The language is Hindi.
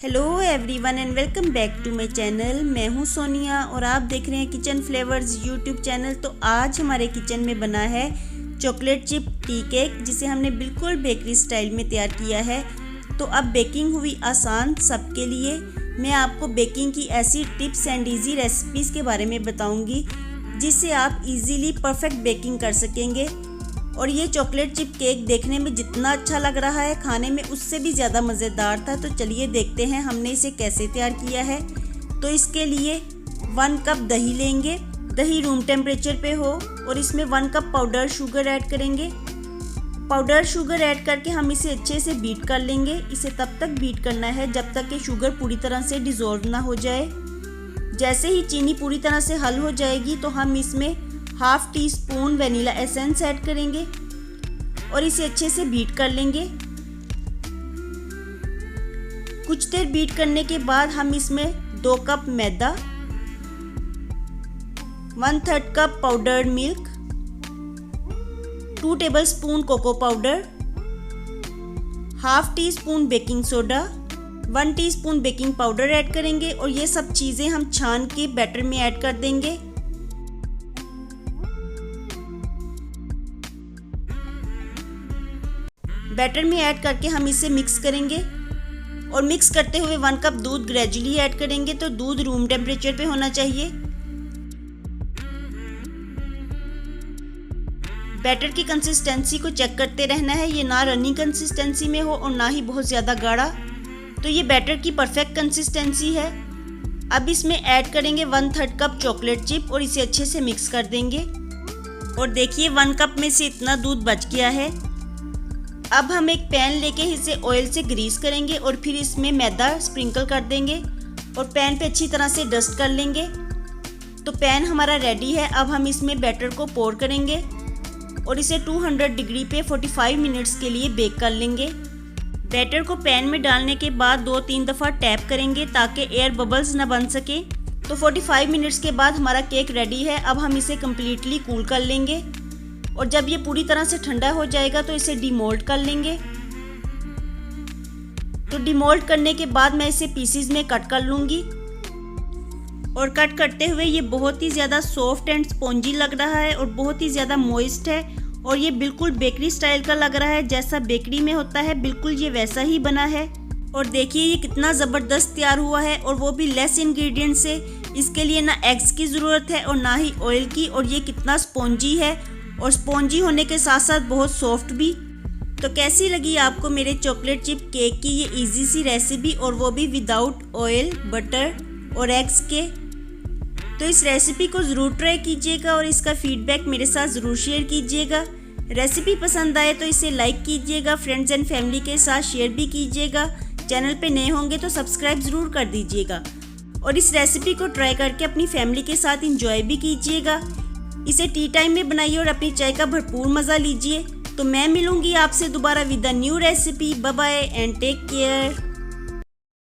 Hello everyone and welcome back to my channel. मैं हूं सोनिया और आप देख रहे हैं किचन फ्लेवर्स यूट्यूब चैनल। तो आज हमारे किचन में बना है चॉकलेट चिप टी केक, जिसे हमने बिल्कुल बेकरी स्टाइल में तैयार किया है। तो अब बेकिंग हुई आसान सबके लिए। मैं आपको बेकिंग की ऐसी टिप्स एंड ईजी रेसिपीज़ के बारे में बताऊँगी जिससे आप ईजीली परफेक्ट बेकिंग कर सकेंगे। और ये चॉकलेट चिप केक देखने में जितना अच्छा लग रहा है, खाने में उससे भी ज़्यादा मज़ेदार था। तो चलिए देखते हैं हमने इसे कैसे तैयार किया है। तो इसके लिए 1 कप दही लेंगे। दही रूम टेम्परेचर पे हो और इसमें 1 कप पाउडर शुगर ऐड करेंगे। पाउडर शुगर ऐड करके हम इसे अच्छे से बीट कर लेंगे। इसे तब तक बीट करना है जब तक कि शुगर पूरी तरह से डिज़ोल्व ना हो जाए। जैसे ही चीनी पूरी तरह से हल हो जाएगी तो हम इसमें ½ टीस्पून वनीला एसेंस ऐड करेंगे और इसे अच्छे से बीट कर लेंगे। कुछ देर बीट करने के बाद हम इसमें 2 कप मैदा, 1/3 cup powdered milk, 2 tablespoon cocoa powder, ½ teaspoon baking soda, 1 teaspoon baking powder add करेंगे और ये सब चीज़ें हम छान के बैटर में ऐड कर देंगे। बैटर में ऐड करके हम इसे मिक्स करेंगे और मिक्स करते हुए 1 कप दूध ग्रेजुअली ऐड करेंगे। तो दूध रूम टेम्परेचर पे होना चाहिए। बैटर की कंसिस्टेंसी को चेक करते रहना है, ये ना रनी कंसिस्टेंसी में हो और ना ही बहुत ज़्यादा गाढ़ा। तो ये बैटर की परफेक्ट कंसिस्टेंसी है। अब इसमें ऐड करेंगे 1/3 कप चॉकलेट चिप और इसे अच्छे से मिक्स कर देंगे। और देखिए 1 कप में से इतना दूध बच गया है। अब हम एक पैन लेके इसे ऑयल से ग्रीस करेंगे और फिर इसमें मैदा स्प्रिंकल कर देंगे और पैन पे अच्छी तरह से डस्ट कर लेंगे। तो पैन हमारा रेडी है। अब हम इसमें बैटर को पोर करेंगे और इसे 200 डिग्री पे 45 मिनट्स के लिए बेक कर लेंगे। बैटर को पैन में डालने के बाद 2-3 दफ़ा टैप करेंगे ताकि एयर बबल्स ना बन सके। तो 45 मिनट्स के बाद हमारा केक रेडी है। अब हम इसे कम्प्लीटली कूल कर लेंगे और जब ये पूरी तरह से ठंडा हो जाएगा तो इसे डिमोल्ड कर लेंगे। तो डिमोल्ड करने के बाद मैं इसे पीसीज में कट कर लूँगी और कट करते हुए ये बहुत ही ज़्यादा सॉफ्ट एंड स्पॉन्जी लग रहा है और बहुत ही ज़्यादा मॉइस्ट है और ये बिल्कुल बेकरी स्टाइल का लग रहा है। जैसा बेकरी में होता है बिल्कुल ये वैसा ही बना है। और देखिए ये कितना ज़बरदस्त तैयार हुआ है और वो भी लेस इंग्रेडिएंट से। इसके लिए ना एग्स की ज़रूरत है और ना ही ऑयल की। और ये कितना स्पॉन्जी है और स्पॉन्जी होने के साथ साथ बहुत सॉफ्ट भी। तो कैसी लगी आपको मेरे चॉकलेट चिप केक की ये इजी सी रेसिपी, और वो भी विदाउट ऑयल, बटर और एग्स के। तो इस रेसिपी को ज़रूर ट्राई कीजिएगा और इसका फीडबैक मेरे साथ ज़रूर शेयर कीजिएगा। रेसिपी पसंद आए तो इसे लाइक कीजिएगा, फ्रेंड्स एंड फैमिली के साथ शेयर भी कीजिएगा। चैनल पे नए होंगे तो सब्सक्राइब ज़रूर कर दीजिएगा और इस रेसिपी को ट्राई करके अपनी फैमिली के साथ इंजॉय भी कीजिएगा। इसे टी टाइम में बनाइए और अपनी चाय का भरपूर मज़ा लीजिए। तो मैं मिलूंगी आपसे दोबारा with a new recipe. Bye bye and take care.